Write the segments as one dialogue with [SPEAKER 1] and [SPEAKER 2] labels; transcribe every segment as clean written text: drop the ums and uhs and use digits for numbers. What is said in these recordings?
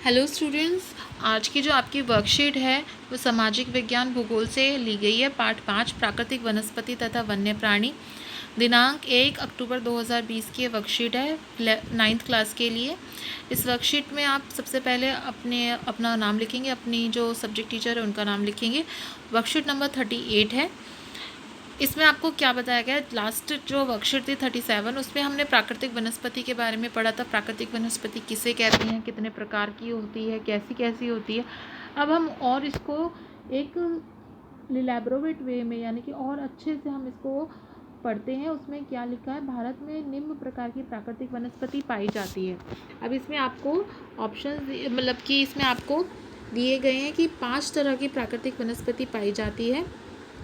[SPEAKER 1] Hello students, आज की जो आपकी वर्कशीट है वो सामाजिक विज्ञान भूगोल से ली गई है। पार्ट 5 प्राकृतिक वनस्पति तथा वन्य प्राणी। दिनांक 1 अक्टूबर 2020 की वर्कशीट है 9th क्लास के लिए। इस वर्कशीट में आप सबसे पहले अपना नाम लिखेंगे, अपनी जो सब्जेक्ट टीचर है उनका नाम लिखेंगे। वर्कशीट नंबर 38 है। इसमें आपको क्या बताया गया है, लास्ट जो वर्कशीट थी 37, उसमें हमने प्राकृतिक वनस्पति के बारे में पढ़ा था। प्राकृतिक वनस्पति किसे कहते हैं, कितने प्रकार की होती है, कैसी कैसी होती है। अब हम और इसको एक इलैबोरेट वे में, यानी कि और अच्छे से हम इसको पढ़ते हैं। उसमें क्या लिखा है, भारत में निम्न प्रकार की प्राकृतिक वनस्पति पाई जाती है। अब इसमें आपको ऑप्शन, मतलब कि इसमें आपको दिए गए हैं कि 5 तरह की प्राकृतिक वनस्पति पाई जाती है।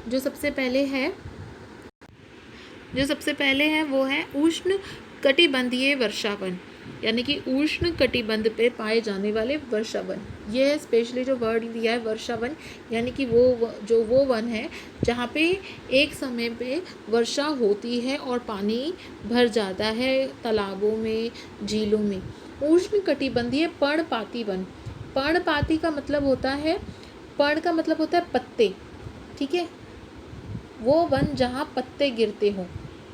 [SPEAKER 1] जो सबसे पहले है वो है उष्ण कटिबंधीय वर्षावन, यानी कि उष्ण कटिबंध पे पाए जाने वाले वर्षावन। ये है स्पेशली जो वर्ड दिया है वर्षावन, यानी कि वो वन है जहाँ पे एक समय पे वर्षा होती है और पानी भर जाता है तालाबों में, झीलों में। उष्ण कटिबंधीय पर्णपाती वन। पर्णपाती का मतलब होता है, पर्ण का मतलब होता है पत्ते, ठीक है। वो वन जहाँ पत्ते गिरते हों,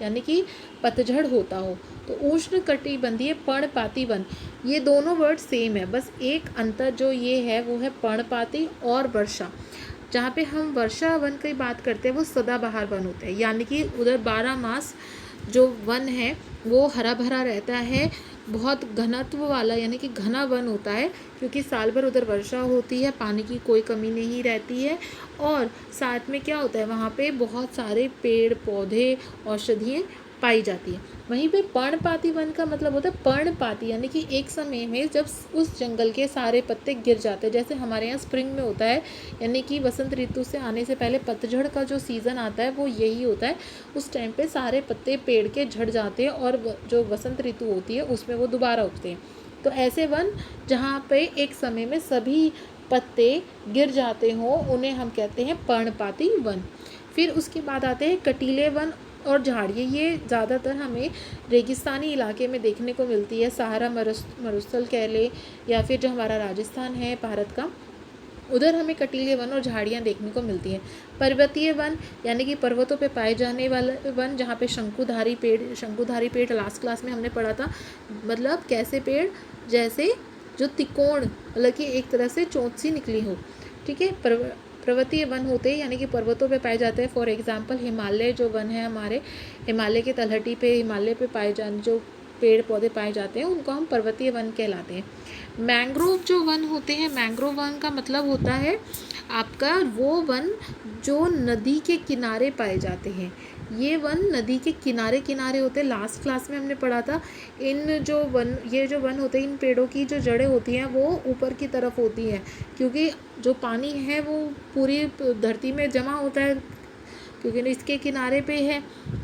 [SPEAKER 1] यानी कि पतझड़ होता हो, तो उष्ण कटिबंधीय पर्णपाती वन। ये दोनों वर्ड सेम है, बस एक अंतर जो ये है वो है पर्णपाती और वर्षा। जहाँ पे हम वर्षा वन की बात करते हैं वो सदाबहार वन होते हैं, यानी कि उधर 12 मास जो वन है वो हरा भरा रहता है, बहुत घनत्व वाला, यानी कि घना वन होता है, क्योंकि साल भर उधर वर्षा होती है, पानी की कोई कमी नहीं रहती है। और साथ में क्या होता है, वहाँ पे बहुत सारे पेड़ पौधे, औषधियाँ पाई जाती है। वहीं पे पर्णपाती वन का मतलब होता है पर्णपाती, यानी कि एक समय में जब उस जंगल के सारे पत्ते गिर जाते हैं, जैसे हमारे यहाँ स्प्रिंग में होता है, यानी कि वसंत ऋतु से आने से पहले पतझड़ का जो सीज़न आता है वो यही होता है। उस टाइम पे सारे पत्ते पेड़ के झड़ जाते हैं और जो वसंत ऋतु होती है उसमें वो दोबारा उगते हैं। तो ऐसे वन जहाँ पे एक समय में सभी पत्ते गिर जाते हों उन्हें हम कहते हैं पर्णपाती वन। फिर उसके बाद आते हैं कटीले वन और झाड़ियाँ। ये ज़्यादातर हमें रेगिस्तानी इलाके में देखने को मिलती है, सहारा मरुस्थल कह ले, या फिर जो हमारा राजस्थान है भारत का, उधर हमें कटीले वन और झाड़ियाँ देखने को मिलती हैं। पर्वतीय वन, यानी कि पर्वतों पे पाए जाने वाले वन, जहाँ पे शंकुधारी पेड़ लास्ट क्लास में हमने पढ़ा था। मतलब कैसे पेड़, जैसे जो त्रिकोण, मतलब कि एक तरह से चोंच सी निकली हो, ठीक है। पर्वतीय वन होते हैं, यानी कि पर्वतों पे पाए जाते हैं। फॉर एग्जांपल हिमालय जो वन है हमारे, हिमालय के तलहटी पे, हिमालय पे पाए जाने जो पेड़ पौधे पाए जाते हैं उनको हम पर्वतीय वन कहलाते हैं। मैंग्रोव जो वन होते हैं, मैंग्रोव वन का मतलब होता है आपका वो वन जो नदी के किनारे पाए जाते हैं। ये वन नदी के किनारे किनारे होते हैं। लास्ट क्लास में हमने पढ़ा था ये जो वन होते हैं, इन पेड़ों की जो जड़ें होती हैं वो ऊपर की तरफ होती हैं, क्योंकि जो पानी है वो पूरी धरती में जमा होता है, क्योंकि इसके किनारे पे है,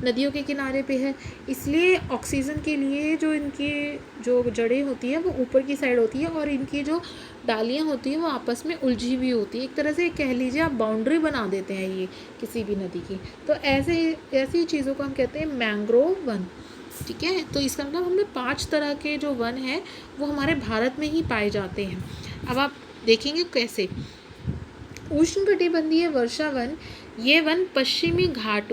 [SPEAKER 1] नदियों के किनारे पे है, इसलिए ऑक्सीजन के लिए जो इनकी जो जड़ें होती है वो ऊपर की साइड होती है और इनकी जो डालियाँ होती हैं वो आपस में उलझी हुई होती है। एक तरह से कह लीजिए आप बाउंड्री बना देते हैं ये किसी भी नदी की। तो ऐसी चीज़ों को हम कहते हैं मैंग्रोव वन, ठीक है। तो इसका मतलब हमने 5 तरह के जो वन हैं वो हमारे भारत में ही पाए जाते हैं। अब आप देखेंगे कैसे। उष्णकटिबंधीय वर्षा वन, ये वन पश्चिमी घाट,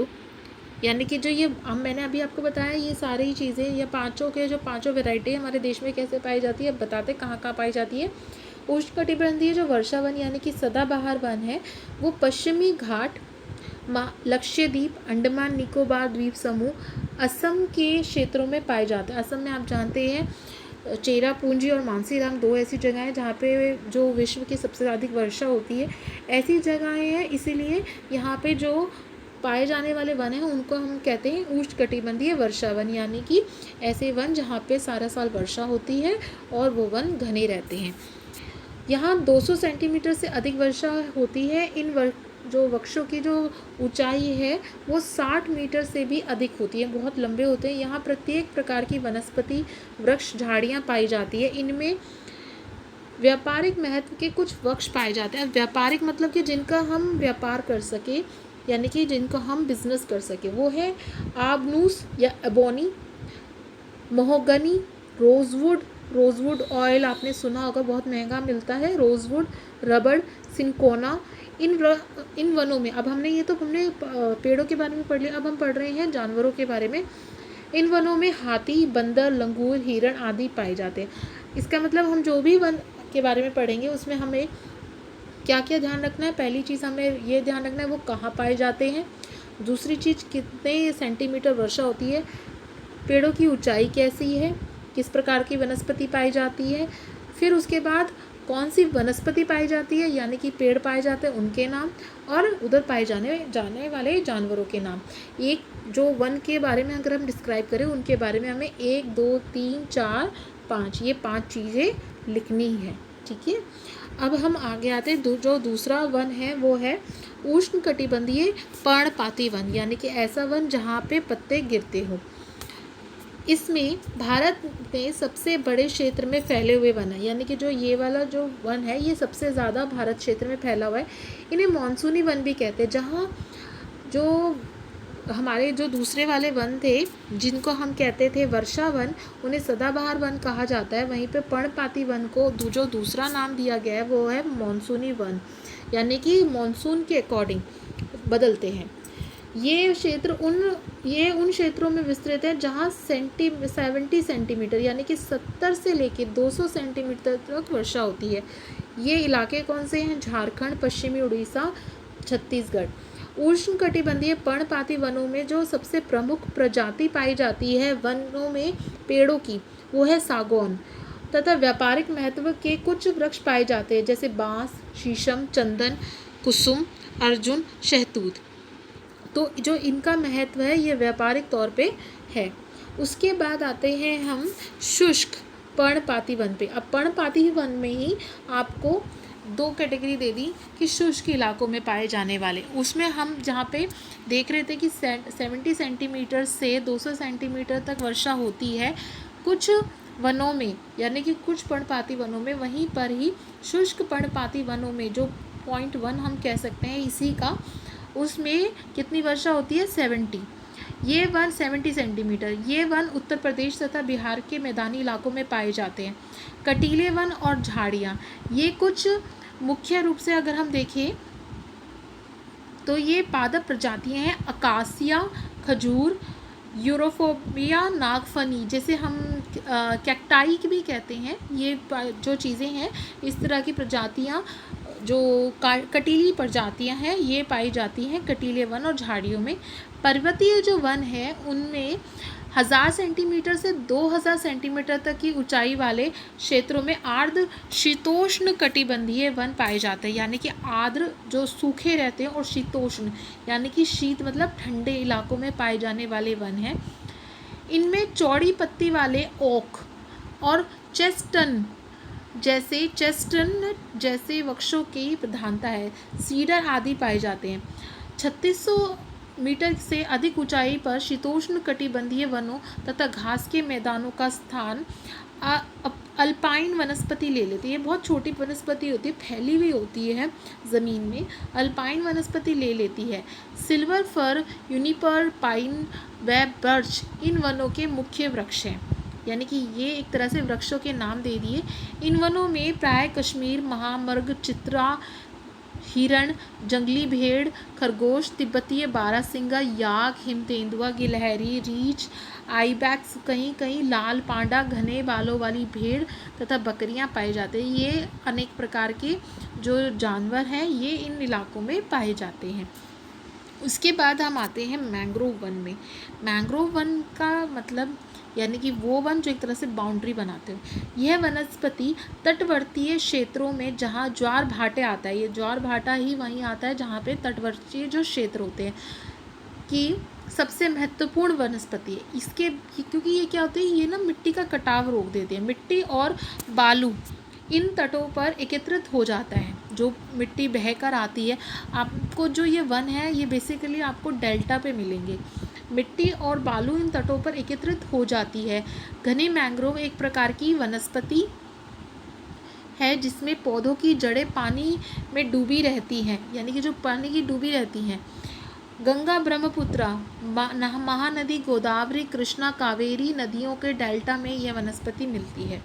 [SPEAKER 1] यानी कि जो ये मैंने अभी आपको बताया, ये सारी चीज़ें, ये पांचों वैरायटी हमारे देश में कैसे पाई जाती है, बताते कहाँ कहाँ पाई जाती है। उष्णकटिबंधीय जो वर्षा वन यानी कि सदाबहार वन है वो पश्चिमी घाट, लक्षद्वीप, अंडमान निकोबार द्वीप समूह, असम के क्षेत्रों में पाए जाते हैं। असम में आप जानते हैं चेरापूंजी और मानसीराम 2 ऐसी जगह हैं जहाँ पे जो विश्व की सबसे अधिक वर्षा होती है। ऐसी जगहें हैं, इसीलिए यहाँ पे जो पाए जाने वाले वन हैं उनको हम कहते हैं उष्णकटिबंधीय वर्षा वन, यानी कि ऐसे वन जहाँ पे सारा साल वर्षा होती है और वो वन घने रहते हैं। यहाँ 200 सेंटीमीटर से अधिक वर्षा होती है। जो वृक्षों की जो ऊंचाई है वो 60 मीटर से भी अधिक होती है, बहुत लंबे होते हैं। यहाँ प्रत्येक प्रकार की वनस्पति, वृक्ष, झाड़ियाँ पाई जाती है। इनमें व्यापारिक महत्व के कुछ वृक्ष पाए जाते हैं। व्यापारिक मतलब कि जिनका हम व्यापार कर सके, यानी कि जिनको हम बिजनेस कर सके, वो है आबनूस या ebony, mahogany, rosewood, rosewood oil आपने सुना होगा, बहुत महंगा मिलता है। रोजवुड, रबड़, सिंकोना, इन वनों में, अब हमने पेड़ों के बारे में पढ़ लिया, अब हम पढ़ रहे हैं जानवरों के बारे में। इन वनों में हाथी, बंदर, लंगूर, हिरण आदि पाए जाते हैं। इसका मतलब हम जो भी वन के बारे में पढ़ेंगे उसमें हमें क्या क्या ध्यान रखना है। पहली चीज़ हमें ये ध्यान रखना है वो कहाँ पाए जाते हैं। दूसरी चीज़ कितने सेंटीमीटर वर्षा होती है। पेड़ों की ऊंचाई कैसी है, किस प्रकार की वनस्पति पाई जाती है। फिर उसके बाद कौन सी वनस्पति पाई जाती है, यानी कि पेड़ पाए जाते हैं उनके नाम, और उधर पाए जाने वाले जानवरों के नाम। एक जो वन के बारे में अगर हम डिस्क्राइब करें उनके बारे में हमें 1 2 3 4 5 ये 5 चीज़ें लिखनी है। ठीक है, अब हम आगे आते हैं। जो दूसरा वन है वो है उष्णकटिबंधीय पर्णपाती वन, यानी कि ऐसा वन जहाँ पे पत्ते गिरते हो। इसमें भारत में सबसे बड़े क्षेत्र में फैले हुए वन है, यानी कि जो ये वाला जो वन है ये सबसे ज़्यादा भारत क्षेत्र में फैला हुआ है। इन्हें मानसूनी वन भी कहते हैं। जहाँ जो हमारे जो दूसरे वाले वन थे जिनको हम कहते थे वर्षा वन, उन्हें सदाबहार वन कहा जाता है। वहीं पे पर्णपाती वन को जो दूसरा नाम दिया गया है वो है मानसूनी वन, यानी कि मानसून के अकॉर्डिंग बदलते हैं। ये उन क्षेत्रों में विस्तृत है जहाँ 70 सेंटीमीटर यानी कि 70 से लेकर 200 सेंटीमीटर तक वर्षा होती है। ये इलाके कौन से हैं? झारखंड, पश्चिमी उड़ीसा, छत्तीसगढ़। उष्णकटिबंधीय पर्णपाती वनों में जो सबसे प्रमुख प्रजाति पाई जाती है वनों में पेड़ों की, वो है सागौन, तथा व्यापारिक महत्व के कुछ वृक्ष पाए जाते हैं जैसे बांस, शीशम, चंदन, कुसुम, अर्जुन, शहतूत। तो जो इनका महत्व है ये व्यापारिक तौर पे है। उसके बाद आते हैं हम शुष्क पर्णपाती वन पे। अब पर्णपाती वन में ही आपको 2 कैटेगरी दे दी कि शुष्क इलाकों में पाए जाने वाले। उसमें हम जहाँ पे देख रहे थे कि 70 सेंटीमीटर से 200 सेंटीमीटर तक वर्षा होती है कुछ वनों में, यानी कि कुछ पर्णपाती वनों में, वहीं पर ही शुष्क पर्णपाती वनों में जो पॉइंट 1 हम कह सकते हैं इसी का, उसमें कितनी वर्षा होती है? 70। ये वन 70 सेंटीमीटर। ये वन उत्तर प्रदेश तथा बिहार के मैदानी इलाकों में पाए जाते हैं। कटीले वन और झाड़ियाँ, ये कुछ मुख्य रूप से अगर हम देखें तो ये पादप प्रजातियाँ हैं। अकासिया, खजूर, यूरोफोबिया, नागफनी, जैसे हम कैक्टाई भी कहते हैं, ये जो चीज़ें हैं इस तरह की प्रजातियाँ जो कटीली प्रजातियां हैं ये पाई जाती हैं कटीले वन और झाड़ियों में। पर्वतीय जो वन है उनमें 1000 सेंटीमीटर से 2000 सेंटीमीटर तक की ऊंचाई वाले क्षेत्रों में आर्द्र शीतोष्ण कटिबंधीय वन पाए जाते हैं, यानी कि आर्द्र जो सूखे रहते हैं और शीतोष्ण यानी कि शीत मतलब ठंडे इलाकों में पाए जाने वाले वन हैं। इनमें चौड़ी पत्ती वाले ओक और चेस्टन जैसे वृक्षों की प्रधानता है। सीडर आदि पाए जाते हैं। 3600 मीटर से अधिक ऊंचाई पर शीतोष्ण कटिबंधीय वनों तथा घास के मैदानों का स्थान अल्पाइन वनस्पति ले लेती है। बहुत छोटी वनस्पति होती है, फैली हुई होती है ज़मीन में, अल्पाइन वनस्पति ले लेती है। सिल्वर फर, यूनिपर, पाइन व बर्च इन वनों के मुख्य वृक्ष हैं, यानी कि ये एक तरह से वृक्षों के नाम दे दिए। इन वनों में प्राय कश्मीर, महामृग, चित्रा, हिरण, जंगली भेड़, खरगोश, तिब्बतीय बारहसिंगा, याक, हिमतेंदुआ, गिलहरी, रीछ, आइबैक्स, कहीं लाल पांडा, घने बालों वाली भेड़ तथा बकरियां पाए जाते हैं। ये अनेक प्रकार के जो जानवर हैं ये इन इलाकों में पाए जाते हैं। उसके बाद हम आते हैं मैंग्रोव वन में। मैंग्रोव वन का मतलब यानी कि वो वन जो एक तरह से बाउंड्री बनाते हो। यह वनस्पति तटवर्तीय क्षेत्रों में जहाँ ज्वार भाटे आता है, ये ज्वार भाटा ही वहीं आता है जहाँ पे तटवर्तीय जो क्षेत्र होते हैं कि सबसे महत्वपूर्ण वनस्पति है। इसके क्योंकि ये क्या होते हैं, ये ना मिट्टी का कटाव रोक देते हैं। मिट्टी और बालू इन तटों पर एकत्रित हो जाता है, जो मिट्टी बहकर आती है। आपको जो ये वन है ये बेसिकली आपको डेल्टा पे मिलेंगे। मिट्टी और बालू इन तटों पर एकत्रित हो जाती है। घनी मैंग्रोव एक प्रकार की वनस्पति है जिसमें पौधों की जड़ें पानी में डूबी रहती हैं, यानी कि जो पानी की डूबी रहती हैं। गंगा, ब्रह्मपुत्र, महानदी, गोदावरी, कृष्णा, कावेरी नदियों के डेल्टा में यह वनस्पति मिलती है।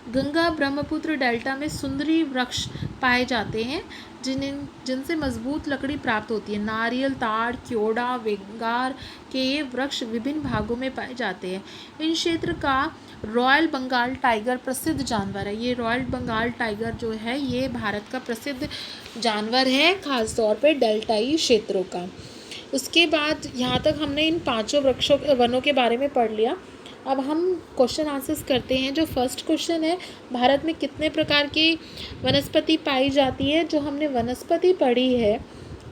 [SPEAKER 1] गंगा ब्रह्मपुत्र डेल्टा में सुंदरी वृक्ष पाए जाते हैं जिनसे मजबूत लकड़ी प्राप्त होती है। नारियल, ताड़, क्योड़ा, वेंगार के ये वृक्ष विभिन्न भागों में पाए जाते हैं। इन क्षेत्र का रॉयल बंगाल टाइगर प्रसिद्ध जानवर है। ये रॉयल बंगाल टाइगर जो है ये भारत का प्रसिद्ध जानवर है, खासतौर पे डेल्टाई क्षेत्रों का। उसके बाद यहाँ तक हमने इन 5 वनों के बारे में पढ़ लिया। अब हम क्वेश्चन आंसर्स करते हैं। जो फर्स्ट क्वेश्चन है, भारत में कितने प्रकार की वनस्पति पाई जाती है? जो हमने वनस्पति पढ़ी है,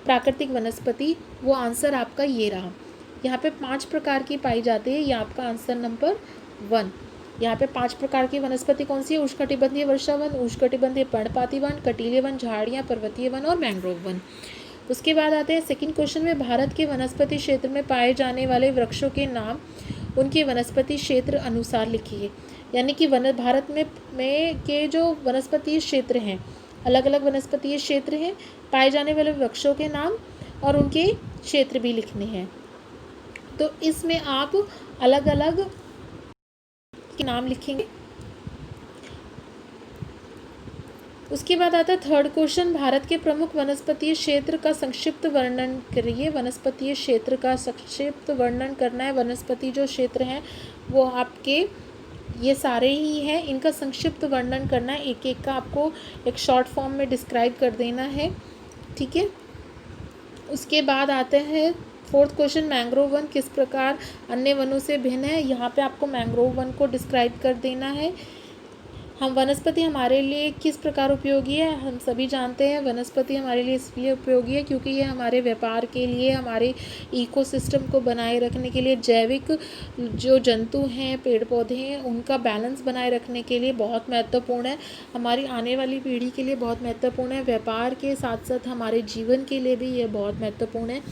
[SPEAKER 1] प्राकृतिक वनस्पति, वो आंसर आपका ये रहा। यहाँ पे 5 प्रकार की पाई जाती है, ये आपका आंसर नंबर 1। यहाँ पे 5 प्रकार की वनस्पति कौन सी है? उष्णकटिबंधीय वर्षा वन, उष्णकटिबंधीय पर्णपाती वन, कटीले वन, झाड़ियाँ, पर्वतीय वन और मैंग्रोव वन। उसके बाद आते हैं सेकंड क्वेश्चन में, भारत के वनस्पति क्षेत्र में पाए जाने वाले वृक्षों के नाम उनके वनस्पति क्षेत्र अनुसार लिखिए। यानी कि भारत में के जो वनस्पति क्षेत्र हैं, अलग अलग वनस्पति क्षेत्र हैं, पाए जाने वाले वृक्षों के नाम और उनके क्षेत्र भी लिखने हैं। तो इसमें आप अलग अलग के नाम लिखेंगे। उसके बाद आता है थर्ड क्वेश्चन, भारत के प्रमुख वनस्पतीय क्षेत्र का संक्षिप्त वर्णन करिए। वनस्पतीय क्षेत्र का संक्षिप्त वर्णन करना है। वनस्पति जो क्षेत्र हैं वो आपके ये सारे ही हैं, इनका संक्षिप्त वर्णन करना है। एक एक का आपको एक शॉर्ट फॉर्म में डिस्क्राइब कर देना है, ठीक है। उसके बाद आते हैं फोर्थ क्वेश्चन, मैंग्रोव वन किस प्रकार अन्य वनों से भिन्न है। यहाँ पे आपको मैंग्रोव वन को डिस्क्राइब कर देना है। हम वनस्पति हमारे लिए किस प्रकार उपयोगी है? हम सभी जानते हैं वनस्पति हमारे लिए इसलिए उपयोगी है क्योंकि ये हमारे व्यापार के लिए, हमारे इकोसिस्टम को बनाए रखने के लिए, जैविक जो जंतु हैं, पेड़ पौधे हैं, उनका बैलेंस बनाए रखने के लिए बहुत महत्वपूर्ण है। हमारी आने वाली पीढ़ी के लिए बहुत महत्वपूर्ण है। व्यापार के साथ साथ हमारे जीवन के लिए भी ये बहुत महत्वपूर्ण है,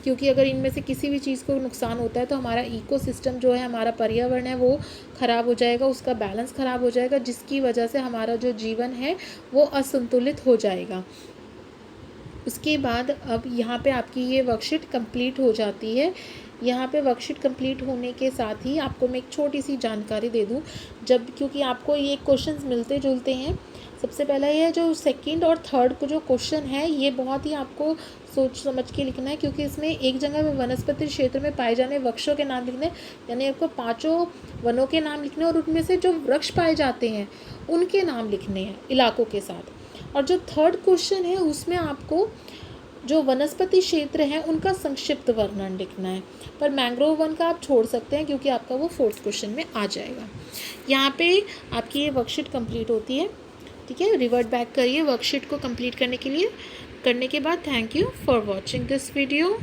[SPEAKER 1] क्योंकि अगर इनमें से किसी भी चीज़ को नुकसान होता है तो हमारा इकोसिस्टम जो है, हमारा पर्यावरण है, वो ख़राब हो जाएगा, उसका बैलेंस ख़राब हो जाएगा, जिसकी वजह से हमारा जो जीवन है वो असंतुलित हो जाएगा। उसके बाद अब यहाँ पे आपकी ये वर्कशीट कंप्लीट हो जाती है। यहाँ पे वर्कशीट कंप्लीट होने के साथ ही आपको मैं एक छोटी सी जानकारी दे दूँ, क्योंकि आपको ये क्वेश्चंस मिलते जुलते हैं। सबसे पहला ये जो सेकंड और थर्ड को जो क्वेश्चन है ये बहुत ही आपको सोच समझ के लिखना है, क्योंकि इसमें एक जगह में वनस्पति क्षेत्र में पाए जाने वृक्षों के नाम लिखने, यानी आपको 5 वनों के नाम लिखने और उनमें से जो वृक्ष पाए जाते हैं उनके नाम लिखने हैं इलाकों के साथ। और जो थर्ड क्वेश्चन है उसमें आपको जो वनस्पति क्षेत्र हैं उनका संक्षिप्त वर्णन लिखना है। पर मैंग्रोव वन का आप छोड़ सकते हैं क्योंकि आपका वो फोर्थ क्वेश्चन में आ जाएगा। यहाँ पे आपकी ये वर्कशीट कंप्लीट होती है, ठीक है। रिवर्ट बैक करिए वर्कशीट को कंप्लीट करने के बाद। Thank you for watching this video.